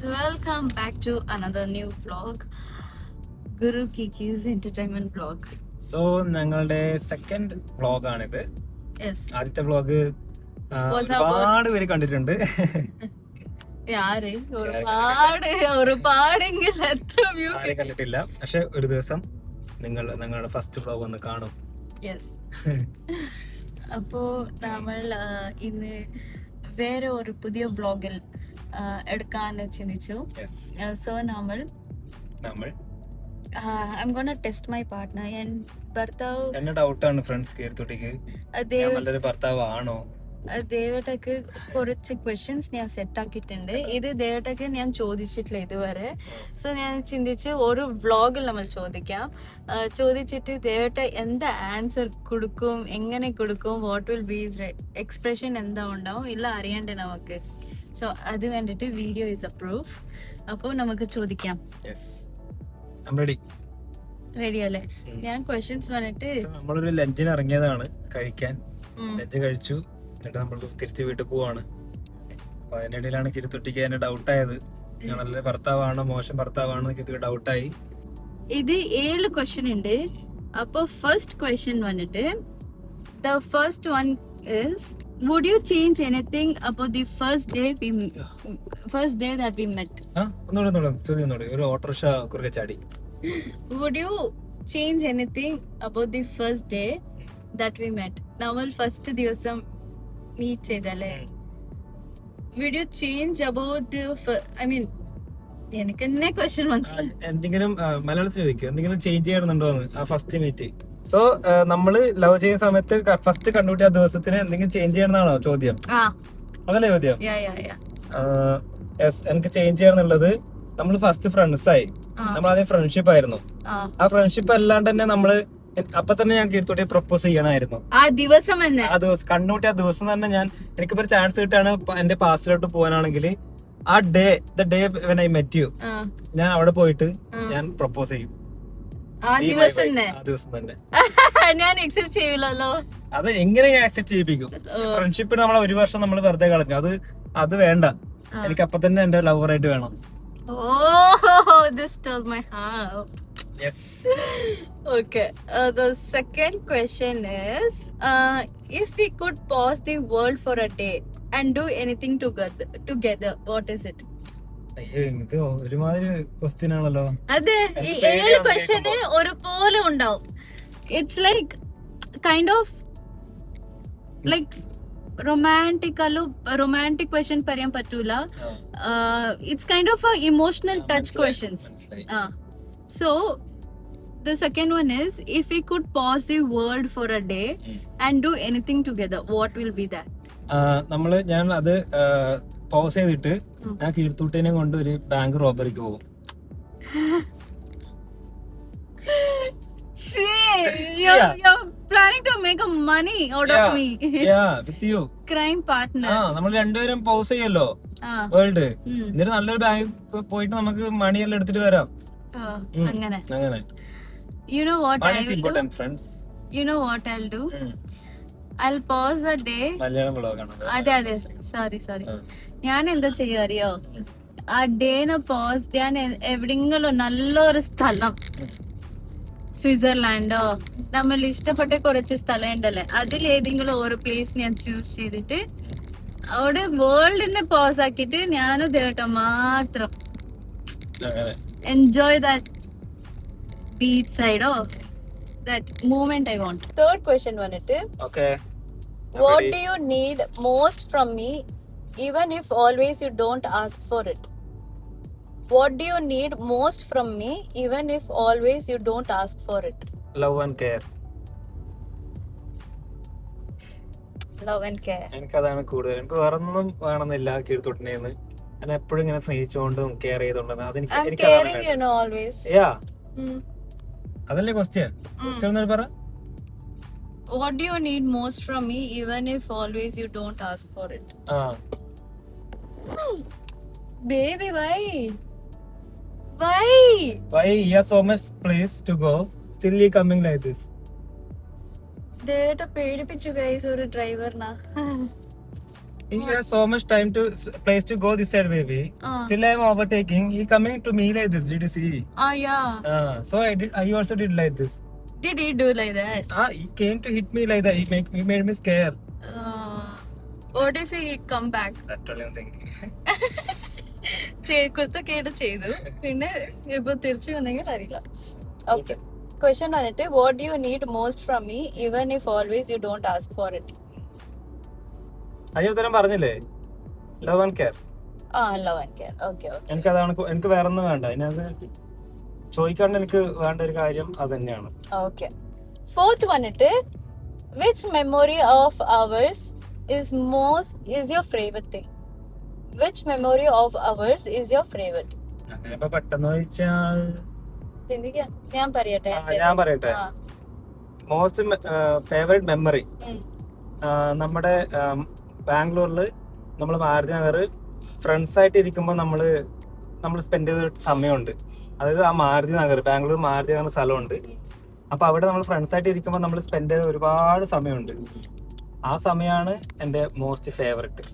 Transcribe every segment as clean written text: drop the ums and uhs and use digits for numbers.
welcome back to another new vlog, Guru Kiki's entertainment vlog. So ഞങ്ങളുടെ second വ്ളോഗാണിത്. Yes. ആദ്യത്തെ vlog Was ഒരുപാട് പേര് കണ്ടിട്ടുണ്ട്. യാര് ഒരുപാടെങ്കിൽ എത്ര വ്യൂ ആരും കണ്ടിട്ടില്ല, പക്ഷെ ഒരു ദിവസം ഞങ്ങളുടെ ഫസ്റ്റ് വ്ളോഗ് ഒന്ന് കാണും. യെസ്. അപ്പോ നമ്മൾ ഇന്ന് വേറെ ഒരു പുതിയ വ്ളോഗിൽ എടുക്കാൻ ചിന്തിച്ചു. സോ നമ്മൾ I'm gonna test my partner and ഭർത്താവ് എന്നെ ഡൗട്ടാണ് ഫ്രണ്ട്സ് കേർത്തോട്ടിക്ക് നല്ലൊരു ഭർത്താവ് ആണോ. ദേവട്ടക്ക് കുറച്ച് ക്വസ്റ്റ്യൻസ് ഞാൻ സെറ്റ് ആക്കിയിട്ടുണ്ട്. ഇത് ദേവട്ടക്ക് ഞാൻ ചോദിച്ചിട്ടില്ല ഇതുവരെ. സോ ഞാൻ ചിന്തിച്ച് ഒരു വ്ളോഗിൽ നമ്മൾ ചോദിച്ചിട്ട് ദേവട്ട എന്താ ആൻസർ കൊടുക്കും, എങ്ങനെ കൊടുക്കും, വാട്ട് വിൽ ബി എക്സ്പ്രഷൻ എന്താ ഉണ്ടാവും ഇല്ല അറിയണ്ടേ നമുക്ക്. സോ അത് വേണ്ടിട്ട് വീഡിയോ ഇസ് എ പ്രൂഫ്. അപ്പോൾ നമുക്ക് ചോദിക്കാം. റെഡി അല്ലേ? ഞാൻ ക്വസ്റ്റ്യൻസ് വന്നിട്ട് നമ്മളൊരു ലഞ്ചിന് ഇറങ്ങിയതാണ് കഴിക്കാൻ. ലഞ്ച് കഴിച്ചു, എന്നിട്ട് നമ്മൾ തിരിച്ച് വീട്ടിൽ പോവാണ്. അപ്പൊ അതിനിടയിലാണ് കിരുത്തൊട്ടിക്ക് എന്നെ ഡൗട്ടായത്, ഞാൻ നല്ല ഭർത്താവാണോ മോശം ഭർത്താവാണോ കിരുത്തൊക്കെ ഡൗട്ടായി. ഇത് 7 ക്വസ്റ്റ്യൻ ഉണ്ട്. അപ്പൊ ഫസ്റ്റ് ക്വസ്റ്റ്യൻ വന്നിട്ട് the first one is, would you change anything about the first day that we met? ഒന്നുകൂടെ ഒരു ഓട്ടോറിക്ഷ കുറുകെ ചാടി. Would you change anything about the first day that we met? നമ്മൾ ഫസ്റ്റ് ദിവസം meet ചെയ്തല്ലേ. Would you change about the എനിക്ക് തന്നെ question മനസ്സിലായി. എന്തെങ്കിലും മലയാളത്തിൽ ചോദിക്കും, എന്തെങ്കിലും ചേഞ്ച് ചെയ്യണമെന്നുണ്ടോന്ന് ആ ഫസ്റ്റ് മീറ്റ്. സോ നമ്മള് ലവ് ചെയ്യുന്ന സമയത്ത് ഫസ്റ്റ് കണ്ടുപിട്ടിയ ആ ദിവസത്തിന് എന്തെങ്കിലും ചേഞ്ച് ചെയ്യണമെന്നാണോ ചോദ്യം? അതല്ലേ ചോദ്യം? എനിക്ക് ചേഞ്ച് ചെയ്യണമെന്നുള്ളത്, നമ്മൾ ഫസ്റ്റ് ഫ്രണ്ട്സ് ആയി, നമ്മൾ ആദ്യം ഫ്രണ്ട്ഷിപ്പ് ആയിരുന്നു. ആ ഫ്രണ്ട്ഷിപ്പ് അല്ലാണ്ട് തന്നെ നമ്മള് അപ്പൊ തന്നെ ഞാൻ കീർത്തോട്ടിയെ പ്രൊപ്പോസ് ചെയ്യണമായിരുന്നു. ആ ദിവസം കണ്ടുകൂട്ടിയ ആ ദിവസം തന്നെ എനിക്കിപ്പോ ഒരു ചാൻസ് കിട്ടാണ് എന്റെ പാസ്റ്റിലോട്ട് പോകാനാണെങ്കിൽ ആ the day when I met you, ഞാൻ അവിടെ പോയിട്ട് ഞാൻ പ്രൊപ്പോസ് ചെയ്യും. ആ ദിവസം തന്നെ ഞാൻ അക്സെപ്റ്റ് ചെയ്യില്ലല്ലോ. അത് എങ്ങനെ ഞാൻ അക്സെപ്റ്റ് ചെയ്യിപ്പിക്കും? ഫ്രണ്ട്ഷിപ്പിന് നമ്മളെ 1 വർഷം നമ്മൾ വെറുതെ കളഞ്ഞു. അത് വേണ്ട, എനിക്ക് അപ്പൊ തന്നെ എന്റെ ലവറായിട്ട് വേണം. Oh, this stole my heart. Yes. Okay. The second question is, if we could pause the world for a day and do anything together, what is it? അയ്യോ, ഇത് ഒരുമാതിരി ക്വസ്റ്റ്യൻ ആണല്ലോ. അതെ, ഈ 7 ക്വസ്റ്റ്യന് ഒരുപോലെ ഉണ്ടാവും. It's like kind of like romantic question പറയാൻ പറ്റൂല. It's kind of emotional touch questions. So the second one is, if we could pause the world for a day and do anything together, what will be that? ഞാൻ അത് pose ചെയ്തിട്ട് ഞാൻ കീർത്തൂട്ടിനെ കൊണ്ട് ഒരു bank റോബറിക്ക് പോകും. You're planning to make a money out of me. Yeah, with you. Crime partner. നമ്മൾ രണ്ടുപേരും pose ചെയ്യല്ലോ വേൾഡ്. എന്നിട്ട് നല്ലൊരു ബാങ്ക് പോയിട്ട് നമുക്ക് മണി എല്ലാം എടുത്തിട്ട് വരാം. അങ്ങനെ. You know what I'll do? I'll pause a day. അതെ സോറി ഞാൻ എന്താ ചെയ്യാ അറിയോ? ആ ഡേനെ പോസ് ഞാൻ എവിടെങ്കിലും നല്ലൊരു സ്ഥലം, സ്വിറ്റ്സർലാൻഡോ നമ്മൾ ഇഷ്ടപ്പെട്ട കുറച്ച് സ്ഥലം ഉണ്ടല്ലേ, അതിലേതെങ്കിലും ഒരു പ്ലേസ് ഞാൻ ചൂസ് ചെയ്തിട്ട് അവിടെ വേൾഡിനെ പോസ് ആക്കിയിട്ട് ഞാനും ദേവട്ട മാത്രം enjoy that beach side of that moment I want. Third question vanittu, okay, what do you need most from me even if always you don't ask for it? What do you need most from me even if always you don't ask for it? Love and care. എനിക്കതാണ് കൂടുതൽ. എനിക്ക് വേറൊന്നും വേണമെന്നില്ല കീഴ്ത്തൊട്ടിനെന്ന്. ഞാൻ എപ്പോഴും ഇങ്ങനെ സ്നേഹിച്ചുകൊണ്ടും care ചെയ്തോണ്ടും അതല്ലേ question പറ. What do you need most from me even if always you don't ask for it? Baby, why you have so much place to go, still you coming like this? ദേട്ട പേടിപ്പിച്ചു guys ഒരു ഡ്രൈവറിനാ. He has so much time to place to go this side, baby. Still I am overtaking. He coming to me like this. Did you see? Yeah. So I also did like this. Did he do like that? He came to hit me like that. He made me scared. What if he come back? That only I'm thinking. കുത്തക്കേട് ചെയ്തു പിന്നെ ഇപ്പൊ തിരിച്ചു വന്നെങ്കിൽ അറിയില്ല. Okay, question വന്നിട്ട് what do you need most from me even if always you don't ask for it? അയ്യോ ഉത്തരം പറഞ്ഞില്ലേ, love and care. Love and care. Okay, എനിക്ക് അതാണ്, എനിക്ക് വേറെ ഒന്നും വേണ്ട. അതിനകത്ത് ചോദിക്കാണ്ട് എനിക്ക് വേണ്ട ഒരു കാര്യം അത് തന്നെയാണ്. ഓക്കെ, ഫോർത്ത് വന്നിട്ട് which memory of ours is your favorite thing? Which memory of ours is your favorite? അങ്ങനെ ഇപ്പൊ പെട്ടെന്ന് ചോദിച്ചാൽ ചിന്തിക്കാം. ഞാൻ പറയട്ടെ. ഞാൻ പറയട്ടെ. മോസ്റ്റ് ഫേവറേറ്റ് മെമ്മറി നമ്മുടെ ബാംഗ്ലൂരിൽ നമ്മൾ മാരുതി നഗർ ഫ്രണ്ട്സ് ആയിട്ട് ഇരിക്കുമ്പോൾ നമ്മൾ സ്പെൻഡ് ചെയ്ത സമയമുണ്ട്. അതായത് ആ മാരുതി നഗർ, ബാംഗ്ലൂർ മാരുതി നഗർ സ്ഥലമുണ്ട്. അപ്പൊ അവിടെ നമ്മൾ ഫ്രണ്ട്സ് ആയിട്ട് ഇരിക്കുമ്പോൾ നമ്മൾ സ്പെൻഡ് ചെയ്ത ഒരുപാട് സമയമുണ്ട്. ആ സമയമാണ് എൻ്റെ മോസ്റ്റ് ഫേവറേറ്റ്.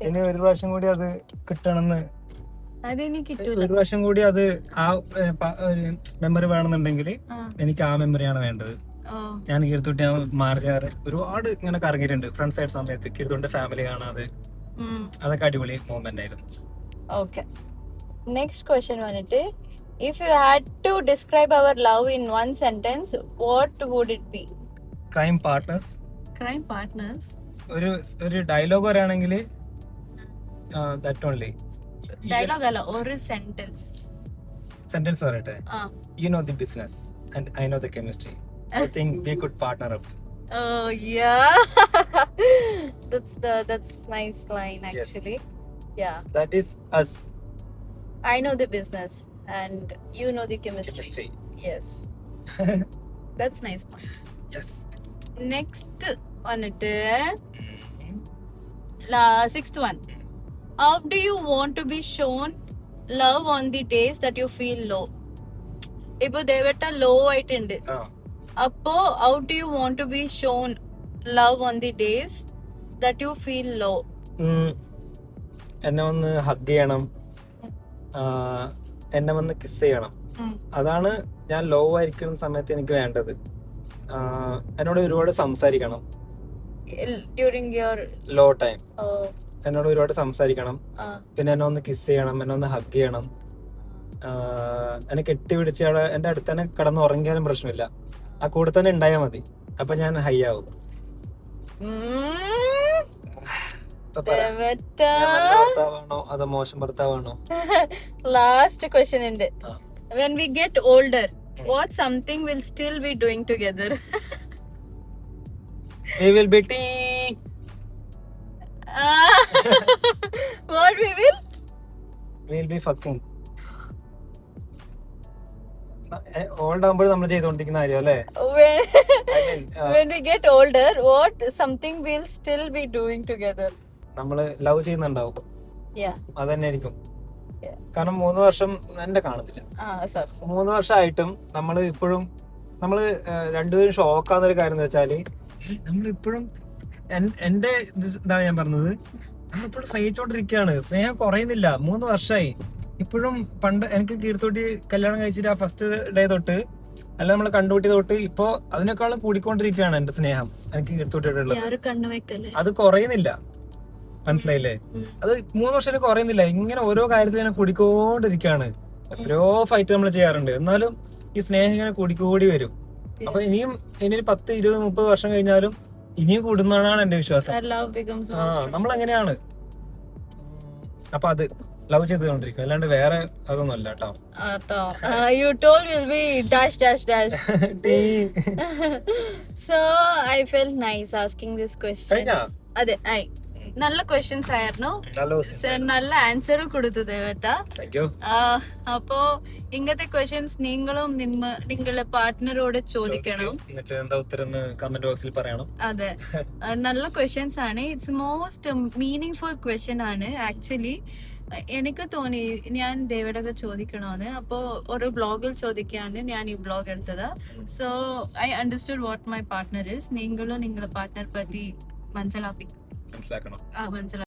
ഇനി ഒരു പ്രാവശ്യം കൂടി അത് കിട്ടണമെന്ന്, ഒരു പ്രാവശ്യം കൂടി അത് ആ മെമ്മറി വേണമെന്നുണ്ടെങ്കിൽ എനിക്ക് ആ മെമ്മറിയാണ് വേണ്ടത്. ഞാൻ കീഴ്ത്തൊട്ടി മാറിയാറ് ഒരുപാട് ഇങ്ങനെ കറങ്ങിയിട്ടുണ്ട് ഫ്രണ്ട്സ് ആയിട്ട് സമയത്ത്. കീഴ്ത്തൊണ്ട് ഫാമിലി കാണാതെ, അതൊക്കെ അടിപൊളി മൂവ്മെന്റ് ആയിരുന്നു. ഓക്കെ, നെക്സ്റ്റ് ക്വസ്റ്റ്യൻ വന്നിട്ട് if you had to describe our love in one sentence, what would it be? Crime partners. ഒരു ഡയലോഗ് പറയുകയാണെങ്കിൽ that only. ഡയലോഗ് അല്ല, ഒരു സെന്റൻസ് പറയട്ടെ. You know the business and I know the chemistry. I think we could partner up. Oh yeah. That's nice line actually. Yes. Yeah. That is us. I know the business and you know the chemistry. Yes. That's nice point. Yes. Next vanittu sixth one. How do you want to be shown love on the days that you feel low? ipo devetta low aittunde. Appo how do you want to be shown love on the days that you feel low? എന്നെ ഒന്ന് hug ചെയ്യണം, എന്നെ വന്ന് kiss ചെയ്യണം. അതാണ് ഞാൻ law ആയിരിക്കുന്ന സമയത്ത് എനിക്ക് വേണ്ടത്. എന്നോട് ഒരുപാട് സംസാരിക്കണം. During your ലോ ടൈം എന്നോട് ഒരുപാട് സംസാരിക്കണം. പിന്നെ എന്നെ ഒന്ന് കിസ് ചെയ്യണം, എന്നെ ഒന്ന് ഹഗ് ചെയ്യണം, എന്നെ കെട്ടിപിടിച്ച് അവിടെ എന്റെ അടുത്ത് തന്നെ കിടന്ന് ഉറങ്ങിയാലും പ്രശ്നമില്ല, ആ കൂടെ തന്നെ ഉണ്ടായാൽ മതി. അപ്പൊ ഞാൻ ഹൈ ആവും. ഭർത്താവാണോ അതോ മോശം ഭർത്താവാണോ? ലാസ്റ്റ് ക്വസ്റ്റ്യൻ ഉണ്ട്. When we get older, what something will still be doing together? We will be What we will? We'll be fucking. Old ആകുമ്പോൾ നമ്മൾ ചെയ്തോണ്ടിരിക്കുന്ന കാര്യം അല്ലേ? When we get older, what something will still be doing together? നമ്മള് love ചെയ്യുന്നുണ്ടാവും. അത് തന്നെ ആയിരിക്കും. കാരണം 3 വർഷം എന്നെ കാണുന്നില്ല. 3 വർഷമായിട്ടും നമ്മള് ഇപ്പോഴും രണ്ടുപേരും ഷോക്കാവുന്നൊരു കാര്യം എന്ന് വെച്ചാല് നമ്മളിപ്പോഴും എന്റെ എന്താണ് ഞാൻ പറഞ്ഞത്, നമ്മളിപ്പോഴും സ്നേഹിച്ചോണ്ടിരിക്കുകയാണ്. സ്നേഹം കുറയുന്നില്ല. 3 വർഷമായി ഇപ്പോഴും. പണ്ട് എനിക്ക് കീഴ്ത്തോട്ടി കല്യാണം കഴിച്ചിട്ട് ആ ഫസ്റ്റ് ഡേ തൊട്ട് അല്ല നമ്മള് കണ്ടുപിട്ടി തൊട്ട് ഇപ്പൊ അതിനേക്കാളും കൂടിക്കൊണ്ടിരിക്കുകയാണ് എന്റെ സ്നേഹം എനിക്ക് കീഴ്ത്തോട്ടിട്ടുള്ളത്. അത് കുറയുന്നില്ല, മനസ്സിലായില്ലേ? അത് 3 വർഷം കുറയുന്നില്ല. ഇങ്ങനെ ഓരോ കാര്യത്തിൽ ഇങ്ങനെ കൂടിക്കൊണ്ടിരിക്കുകയാണ്. എത്രയോ ഫൈറ്റ് നമ്മൾ ചെയ്യാറുണ്ട്, എന്നാലും ഈ സ്നേഹം ഇങ്ങനെ കൂടിക്കൂടി വരും. അപ്പൊ ഇനിയും 10, 20, 30 വർഷം കഴിഞ്ഞാലും ഇനിയും കൂടുന്നതാണ് എന്റെ വിശ്വാസം. നമ്മളെങ്ങനെയാണ്. അപ്പൊ അത് ലവ് ചെയ്തുകൊണ്ടിരിക്കും, അല്ലാണ്ട് വേറെ അതൊന്നും അല്ല കേട്ടോ. You told will be dash. So I felt nice asking this question. അതെ, നല്ല ക്വസ്റ്റ്യൻസ് ആയിരുന്നു. നല്ല ആൻസറും കൊടുത്തു ദേവട്ട. അപ്പോ ഇങ്ങനത്തെ ക്വസ്റ്റ്യൻസ് നിങ്ങളും നിങ്ങളുടെ പാർട്ട്ണറോട് ചോദിക്കണം. അതെ, നല്ല ക്വസ്റ്റ്യൻസ് ആണ്. It's most meaning full question ആണ് ആക്ച്വലി. എനിക്ക് തോന്നി ഞാൻ ദേവടൊക്കെ ചോദിക്കണോന്ന്. അപ്പോ ഒരു ബ്ലോഗിൽ ചോദിക്കാന്ന് ഞാൻ ഈ ബ്ലോഗ് എടുത്തത്. So I understood what my partner is. നിങ്ങളും നിങ്ങളുടെ പാർട്ട്ണർ പറ്റി മനസ്സിലാക്കി. മനസ്സിലാക്കണം. മനസ്സിലായി.